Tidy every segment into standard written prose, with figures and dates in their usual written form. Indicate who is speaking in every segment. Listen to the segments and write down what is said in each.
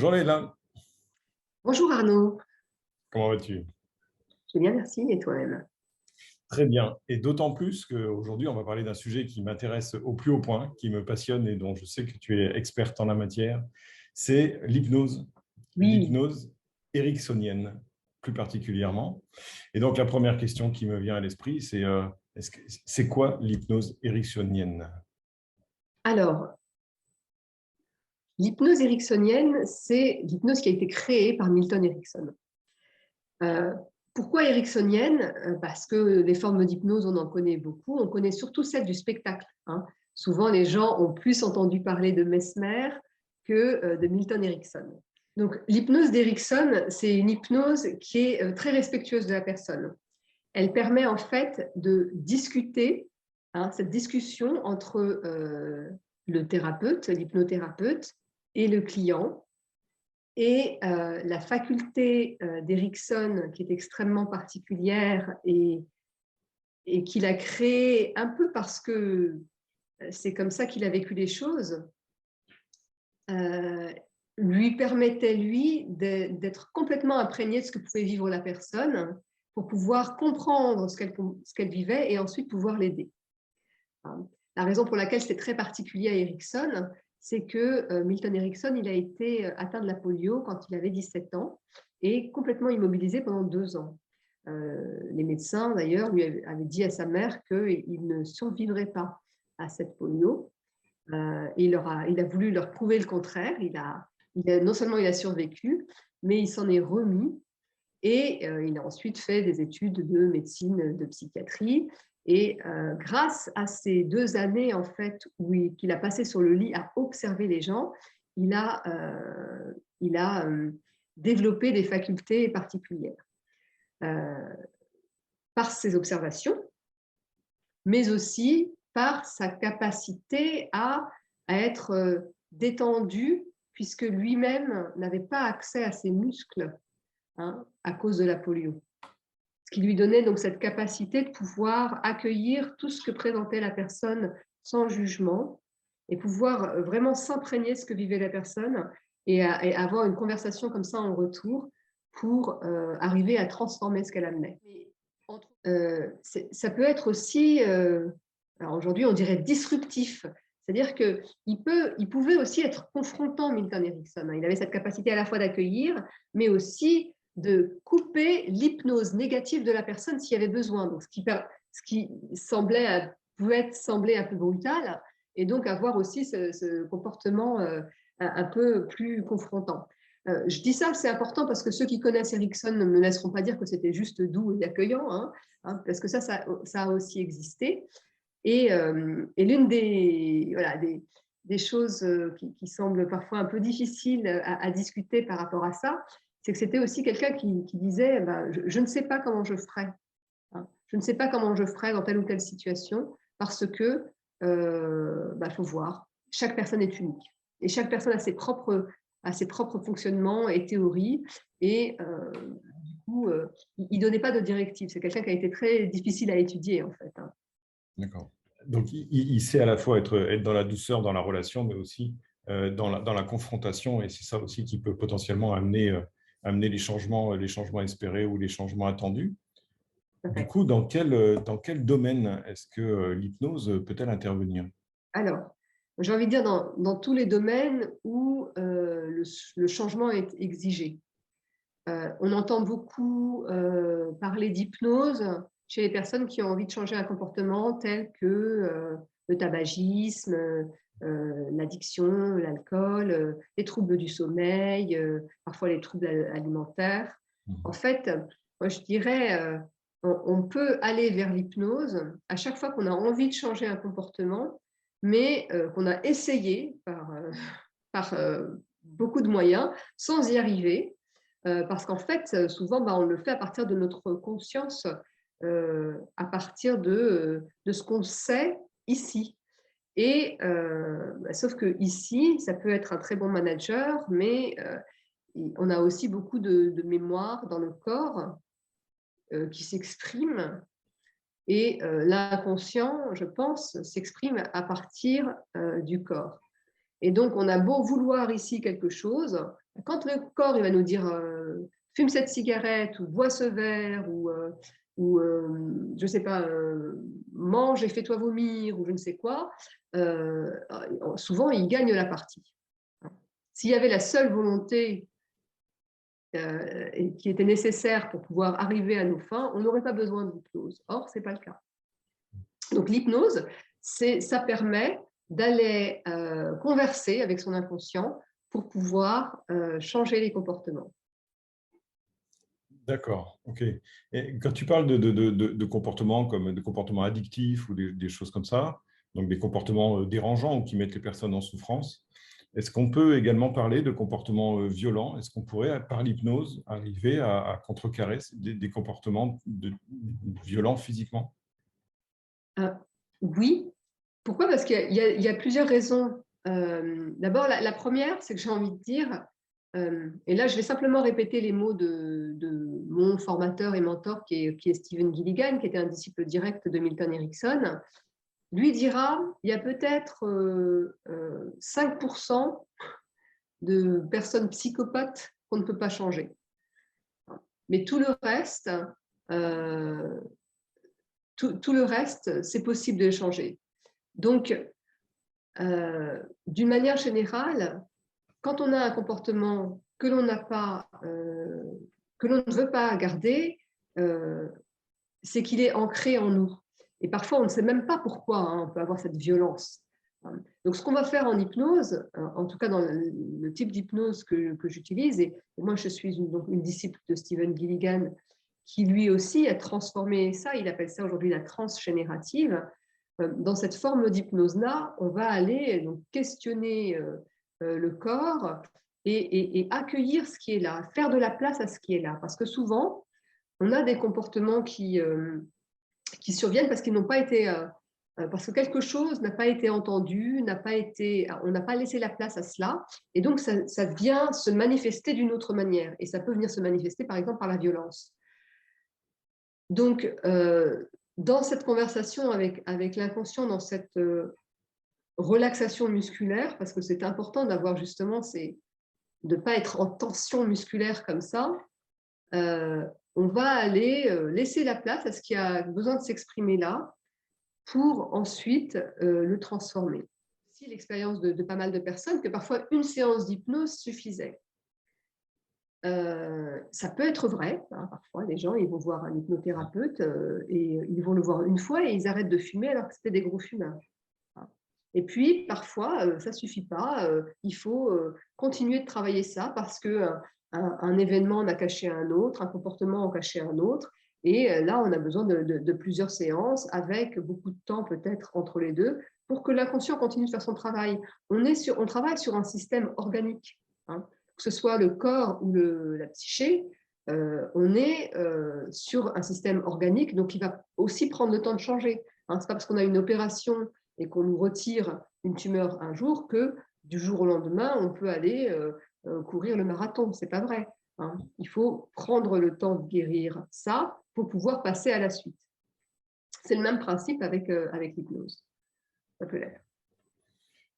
Speaker 1: Bonjour Leïla,
Speaker 2: Bonjour Arnaud,
Speaker 1: comment vas-tu?
Speaker 2: je vais bien, merci, et toi-même?
Speaker 1: Très bien. Et d'autant plus qu'aujourd'hui, on va parler d'un sujet qui m'intéresse au plus haut point, qui me passionne et dont je sais que tu es experte en la matière, c'est
Speaker 2: Oui,
Speaker 1: l'hypnose ericksonienne plus particulièrement. Et donc la première question qui me vient à l'esprit, c'est quoi l'hypnose ericksonienne?
Speaker 2: alors, l'hypnose ericksonienne, c'est l'hypnose qui a été créée par Milton Erickson. Euh, Pourquoi ericksonienne? Parce que les formes d'hypnose, on en connaît beaucoup, on connaît surtout celle du spectacle, hein. Souvent, les gens ont plus entendu parler de Mesmer que de Milton Erickson. Donc, l'hypnose d'Erickson, c'est une hypnose qui est très respectueuse de la personne. Elle permet en fait de discuter, hein, cette discussion entre le thérapeute, l'hypnothérapeute et le client. Et la faculté d'Erickson, qui est extrêmement particulière et qu'il a créée un peu parce que c'est comme ça qu'il a vécu les choses, euh, lui permettait, lui, d'être complètement imprégné de ce que pouvait vivre la personne pour pouvoir comprendre ce qu'elle vivait et ensuite pouvoir l'aider. La raison pour laquelle c'est très particulier à Erickson, c'est que Milton Erickson, il a été atteint de la polio quand il avait 17 ans et complètement immobilisé pendant 2 ans. Les médecins, d'ailleurs, lui avaient dit à sa mère qu'il ne survivrait pas à cette polio. Il a voulu leur prouver le contraire. Non seulement il a survécu, mais il s'en est remis et il a ensuite fait des études de médecine, de psychiatrie. Et grâce à ces 2 années en fait qu'il a passé sur le lit à observer les gens, il a développé des facultés particulières euh, par ses observations, mais aussi par sa capacité à être détendu, puisque lui-même n'avait pas accès à ses muscles, hein, à cause de la polio. Ce qui lui donnait donc cette capacité de pouvoir accueillir tout ce que présentait la personne sans jugement et pouvoir vraiment s'imprégner de ce que vivait la personne et avoir une conversation comme ça en retour pour arriver à transformer ce qu'elle amenait. Ça peut être aussi, alors aujourd'hui on dirait disruptif, c'est-à-dire qu'il pouvait aussi être confrontant, Milton Erickson. Il avait cette capacité à la fois d'accueillir, mais aussi de couper l'hypnose négative de la personne s'il y avait besoin. Donc, ce qui pouvait sembler un peu brutal, et donc avoir aussi ce comportement un peu plus confrontant. Je dis ça, c'est important parce que ceux qui connaissent Erickson ne me laisseront pas dire que c'était juste doux et accueillant, hein, parce que ça a aussi existé. Et l'une des choses qui semblent parfois un peu difficiles à discuter par rapport à ça, c'est que c'était aussi quelqu'un qui disait je ne sais pas comment je ferais, hein. Je ne sais pas comment je ferais dans telle ou telle situation parce que faut voir. Chaque personne est unique et chaque personne a ses propres fonctionnements et théories et du coup, il ne donnait pas de directives. C'est quelqu'un qui a été très difficile à étudier en fait, hein.
Speaker 1: D'accord. Donc il sait à la fois être dans la douceur, dans la relation, mais aussi dans la confrontation, et c'est ça aussi qui peut potentiellement amener les changements espérés ou les changements attendus. Du coup, dans quel domaine est-ce que l'hypnose peut-elle intervenir?
Speaker 2: Alors, j'ai envie de dire dans tous les domaines où le changement est exigé. On entend beaucoup parler d'hypnose chez les personnes qui ont envie de changer un comportement tel que le tabagisme, l'addiction, l'alcool, les troubles du sommeil, parfois les troubles alimentaires. En
Speaker 1: Mhm.
Speaker 2: fait, moi je dirais, on peut aller vers l'hypnose à chaque fois qu'on a envie de changer un comportement, mais qu'on a essayé par beaucoup de moyens sans y arriver. Parce qu'en fait, souvent, on le fait à partir de notre conscience, à partir de ce qu'on sait ici. Et sauf que ici, ça peut être un très bon manager, mais on a aussi beaucoup de mémoire dans le corps qui s'exprime. Et l'inconscient, je pense, s'exprime à partir du corps. Et donc, on a beau vouloir ici quelque chose, Quand le corps il va nous dire fume cette cigarette ou bois ce verre ou je ne sais pas, mange et fais-toi vomir ou je ne sais quoi, souvent il gagne la partie. S'il y avait la seule volonté qui était nécessaire pour pouvoir arriver à nos fins, on n'aurait pas besoin de l'hypnose. Or, ce n'est pas le cas. Donc l'hypnose, ça permet d'aller converser avec son inconscient pour pouvoir changer les comportements.
Speaker 1: D'accord, ok. Et quand tu parles de comportements comme de comportements addictifs ou des choses comme ça, donc des comportements dérangeants ou qui mettent les personnes en souffrance, est-ce qu'on peut également parler de comportements violents? Est-ce qu'on pourrait, par l'hypnose, arriver à contrecarrer des comportements violents physiquement?
Speaker 2: Oui. Pourquoi? Parce qu'il y a plusieurs raisons. D'abord, la première, c'est que j'ai envie de dire, et là, je vais simplement répéter les mots de mon formateur et mentor qui est Stephen Gilligan, qui était un disciple direct de Milton Erickson. Lui dira, il y a peut-être 5% de personnes psychopathes qu'on ne peut pas changer. Mais tout le reste, c'est possible de les changer. Donc, d'une manière générale, quand on a un comportement que l'on n'a pas, que l'on ne veut pas garder, c'est qu'il est ancré en nous. Et parfois, on ne sait même pas pourquoi on peut avoir cette violence. Donc, ce qu'on va faire en hypnose, en tout cas dans le type d'hypnose que j'utilise, et moi je suis une disciple de Stephen Gilligan qui lui aussi a transformé ça, il appelle ça aujourd'hui la transe générative. Dans cette forme d'hypnose-là, on va aller donc, questionner le corps et accueillir ce qui est là, faire de la place à ce qui est là. Parce que souvent, on a des comportements qui surviennent parce qu'ils n'ont pas été... parce que quelque chose n'a pas été entendu, on n'a pas laissé la place à cela, et donc ça vient se manifester d'une autre manière, et ça peut venir se manifester par exemple par la violence. Donc, dans cette conversation avec l'inconscient, dans cette relaxation musculaire, parce que c'est important d'avoir justement, de ne pas être en tension musculaire comme ça, on va aller laisser la place à ce qui a besoin de s'exprimer là, pour ensuite le transformer. C'est l'expérience de pas mal de personnes que parfois une séance d'hypnose suffisait. Ça peut être vrai, hein, parfois les gens ils vont voir un hypnothérapeute et ils vont le voir une fois et ils arrêtent de fumer alors que c'était des gros fumeurs. Et puis parfois ça suffit pas, il faut continuer de travailler ça parce que un événement en a caché un autre, un comportement en cachait un autre, et là on a besoin de plusieurs séances avec beaucoup de temps peut-être entre les deux pour que l'inconscient continue de faire son travail. On travaille sur un système organique, hein, que ce soit le corps ou la psyché, on est sur un système organique, donc il va aussi prendre le temps de changer. Hein, ce n'est pas parce qu'on a une opération et qu'on nous retire une tumeur un jour que du jour au lendemain, on peut aller courir le marathon. Ce n'est pas vrai. Hein. Il faut prendre le temps de guérir ça pour pouvoir passer à la suite. C'est le même principe avec l'hypnose. Ça peut l'être.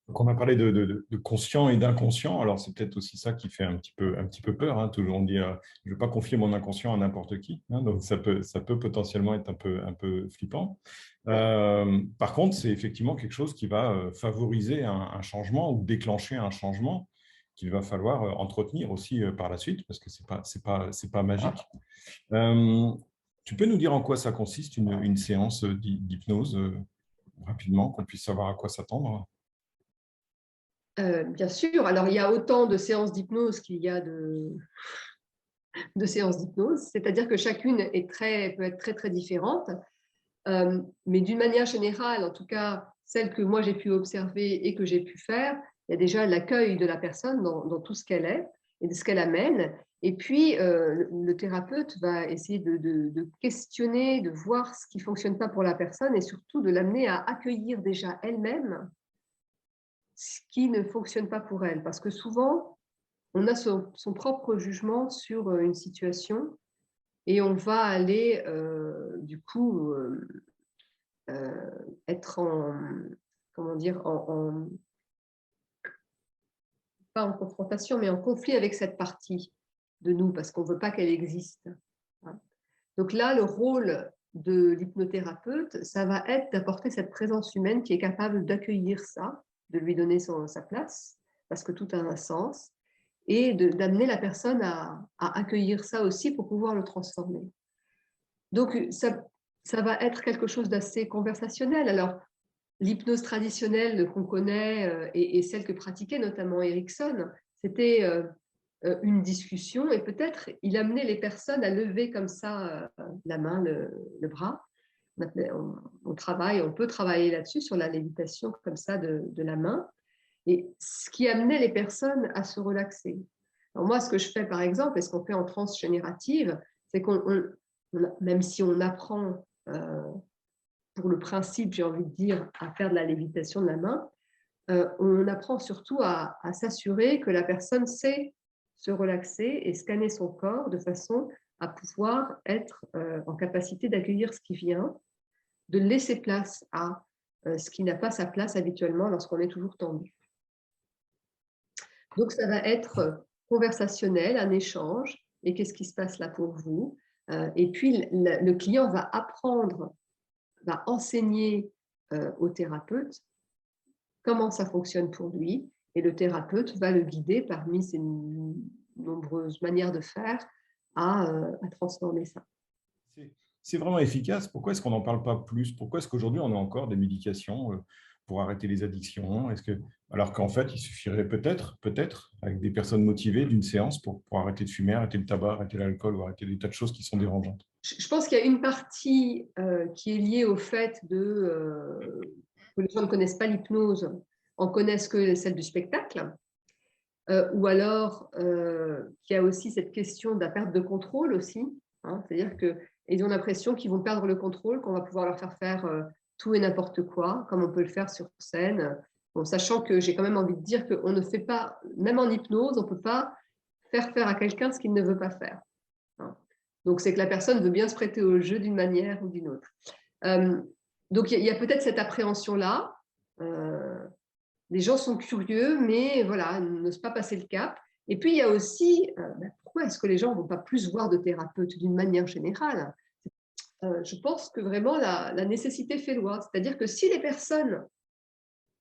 Speaker 1: Donc, on a parlé de conscient et d'inconscient. Alors, c'est peut-être aussi ça qui fait un petit peu peur. Hein. Toujours, on dit, je ne veux pas confier mon inconscient à n'importe qui. Hein. Donc, ça peut potentiellement être un peu flippant. Par contre, c'est effectivement quelque chose qui va favoriser un changement ou déclencher un changement qu'il va falloir entretenir aussi par la suite, parce que c'est pas magique. Tu peux nous dire en quoi ça consiste, une séance d'hypnose, rapidement, qu'on puisse savoir à quoi s'attendre?
Speaker 2: Bien sûr. Alors, il y a autant de séances d'hypnose qu'il y a de séances d'hypnose, c'est-à-dire que chacune peut être très, très différente. Mais d'une manière générale, en tout cas, celle que moi j'ai pu observer et que j'ai pu faire, il y a déjà l'accueil de la personne dans tout ce qu'elle est et de ce qu'elle amène. Et puis, le thérapeute va essayer de questionner, de voir ce qui ne fonctionne pas pour la personne et surtout de l'amener à accueillir déjà elle-même ce qui ne fonctionne pas pour elle. Parce que souvent, on a son propre jugement sur une situation et on va aller, du coup, être comment dire, pas en confrontation, mais en conflit avec cette partie de nous, parce qu'on ne veut pas qu'elle existe. Donc là, le rôle de l'hypnothérapeute, ça va être d'apporter cette présence humaine qui est capable d'accueillir ça, de lui donner sa place, parce que tout a un sens, et d'amener la personne à accueillir ça aussi pour pouvoir le transformer. Donc, ça va être quelque chose d'assez conversationnel. Alors, l'hypnose traditionnelle qu'on connaît et celle que pratiquait notamment Erickson, c'était une discussion et peut-être il amenait les personnes à lever comme ça la main, le bras. On peut travailler là-dessus, sur la lévitation comme ça de la main, et ce qui amenait les personnes à se relaxer. Alors moi, ce que je fais par exemple, et ce qu'on fait en transe générative, c'est même si on apprend pour le principe, j'ai envie de dire, à faire de la lévitation de la main, on apprend surtout à s'assurer que la personne sait se relaxer et scanner son corps de façon à pouvoir être en capacité d'accueillir ce qui vient, de laisser place à ce qui n'a pas sa place habituellement lorsqu'on est toujours tendu. Donc, ça va être conversationnel, un échange, et qu'est-ce qui se passe là pour vous? Et puis, le client va apprendre, va enseigner au thérapeute comment ça fonctionne pour lui, et le thérapeute va le guider parmi ses nombreuses manières de faire à transformer ça.
Speaker 1: C'est vraiment efficace. Pourquoi est-ce qu'on n'en parle pas plus? Pourquoi est-ce qu'aujourd'hui, on a encore des médications pour arrêter les addictions? Alors qu'en fait, il suffirait peut-être, avec des personnes motivées, d'une séance pour arrêter de fumer, arrêter le tabac, arrêter l'alcool ou arrêter des tas de choses qui sont dérangeantes.
Speaker 2: Je pense qu'il y a une partie qui est liée au fait que les gens ne connaissent pas l'hypnose, en connaissent que celle du spectacle, ou alors qu'il y a aussi cette question de la perte de contrôle aussi, hein, c'est-à-dire qu'ils ont l'impression qu'ils vont perdre le contrôle, qu'on va pouvoir leur faire tout et n'importe quoi, comme on peut le faire sur scène, bon, sachant que j'ai quand même envie de dire qu'on ne fait pas, même en hypnose, on ne peut pas faire à quelqu'un ce qu'il ne veut pas faire. Hein. Donc, c'est que la personne veut bien se prêter au jeu d'une manière ou d'une autre. Donc, il y a peut-être cette appréhension-là. Les gens sont curieux, mais voilà, n'osent pas passer le cap. Et puis, il y a aussi, pourquoi est-ce que les gens ne vont pas plus voir de thérapeutes d'une manière générale? Je pense que vraiment, la nécessité fait loi. C'est-à-dire que si les personnes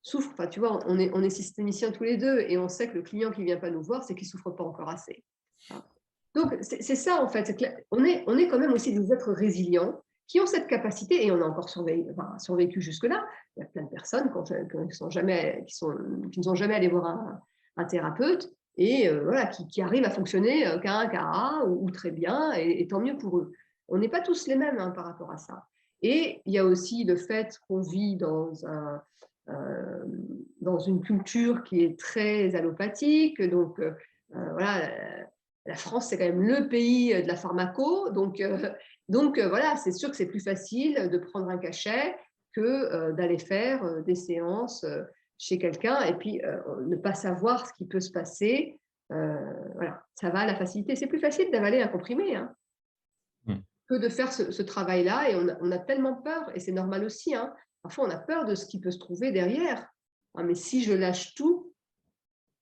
Speaker 2: souffrent, enfin, tu vois, on est systémiciens tous les deux, et on sait que le client qui ne vient pas nous voir, c'est qu'il ne souffre pas encore assez. Donc, c'est ça, en fait. On est quand même aussi des êtres résilients qui ont cette capacité, et on a encore survécu jusque-là. Il y a plein de personnes qui ne sont jamais allées voir un thérapeute, et voilà, qui arrivent à fonctionner qu'à ou très bien, et tant mieux pour eux. On n'est pas tous les mêmes par rapport à ça. Et il y a aussi le fait qu'on vit dans une culture qui est très allopathique, donc voilà, la France, c'est quand même le pays de la pharmaco, donc voilà, c'est sûr que c'est plus facile de prendre un cachet que d'aller faire des séances chez quelqu'un et puis ne pas savoir ce qui peut se passer. Voilà, ça va à la facilité. C'est plus facile d'avaler un comprimé que de faire ce travail-là, et on a tellement peur, et c'est normal aussi, parfois on a peur de ce qui peut se trouver derrière. Mais si je lâche tout,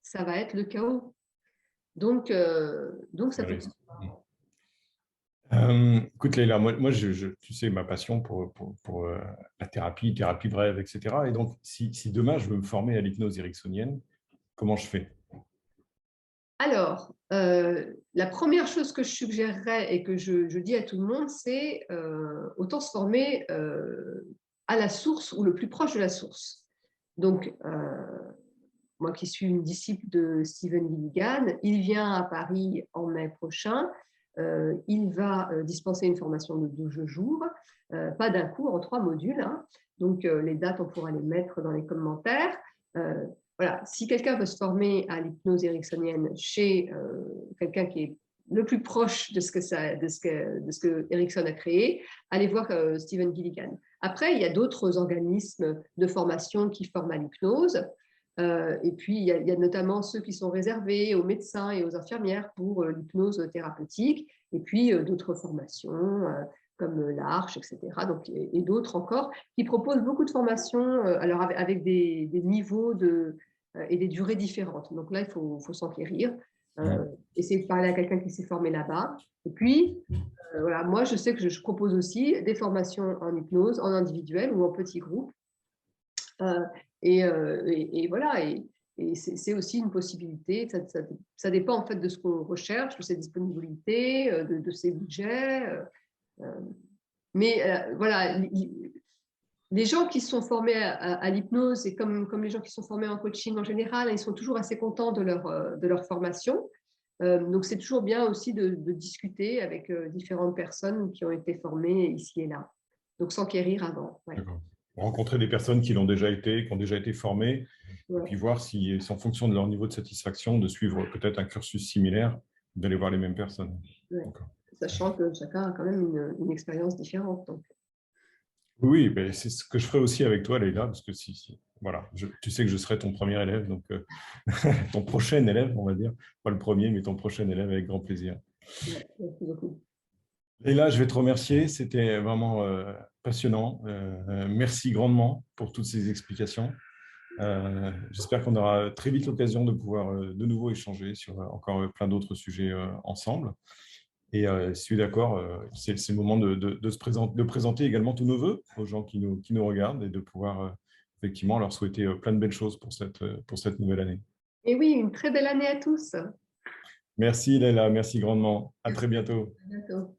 Speaker 2: ça va être le chaos. Donc ça peut.
Speaker 1: Écoute, Leïla, moi tu sais, ma passion pour la thérapie brève, etc. Et donc, si demain je veux me former à l'hypnose ericksonienne, comment je fais?
Speaker 2: Alors, la première chose que je suggérerais et que je dis à tout le monde, c'est autant se former à la source ou le plus proche de la source. Donc, moi qui suis une disciple de Stephen Gilligan, il vient à Paris en mai prochain. Il va dispenser une formation de 12 jours, pas d'un coup, en 3 modules. Donc, les dates, on pourra les mettre dans les commentaires. Voilà, si quelqu'un veut se former à l'hypnose ericksonienne chez quelqu'un qui est le plus proche de ce que Erickson a créé, allez voir Stephen Gilligan. Après, il y a d'autres organismes de formation qui forment à l'hypnose. Et puis, il y a notamment ceux qui sont réservés aux médecins et aux infirmières pour l'hypnose thérapeutique, et puis d'autres formations comme l'Arche, etc. Donc, et d'autres encore qui proposent beaucoup de formations, alors avec des niveaux et des durées différentes. Donc là, il faut s'enquérir, essayer de parler à quelqu'un qui s'est formé là-bas. Et puis, voilà, moi, je sais que je propose aussi des formations en hypnose, en individuel ou en petit groupe. Et voilà, et c'est aussi une possibilité. Ça dépend en fait de ce qu'on recherche, de ses disponibilités, de ses budgets. Mais voilà, les gens qui sont formés à l'hypnose et comme les gens qui sont formés en coaching en général, ils sont toujours assez contents de leur formation. Donc, c'est toujours bien aussi de discuter avec différentes personnes qui ont été formées ici et là. Donc, s'enquérir avant. Ouais.
Speaker 1: Rencontrer des personnes qui l'ont déjà été, qui ont déjà été formées,
Speaker 2: Ouais.
Speaker 1: et puis voir si, en fonction de leur niveau de satisfaction, de suivre peut-être un cursus similaire, d'aller voir les mêmes personnes.
Speaker 2: Ouais. Sachant que chacun a quand même une expérience différente. Donc.
Speaker 1: Oui, ben c'est ce que je ferai aussi avec toi, Leïla, parce que voilà, tu sais que je serai ton premier élève, donc ton prochain élève, on va dire, pas le premier, mais ton prochain élève avec grand plaisir.
Speaker 2: Ouais, merci beaucoup.
Speaker 1: Leïla, je vais te remercier, c'était vraiment passionnant. Merci grandement pour toutes ces explications. J'espère qu'on aura très vite l'occasion de pouvoir de nouveau échanger sur encore plein d'autres sujets ensemble. Et si tu es d'accord, c'est le moment de présenter également tous nos voeux aux gens qui nous regardent et de pouvoir effectivement leur souhaiter plein de belles choses pour cette nouvelle année.
Speaker 2: Et oui, une très belle année à tous.
Speaker 1: Merci Leïla, merci grandement. À très bientôt.
Speaker 2: À bientôt.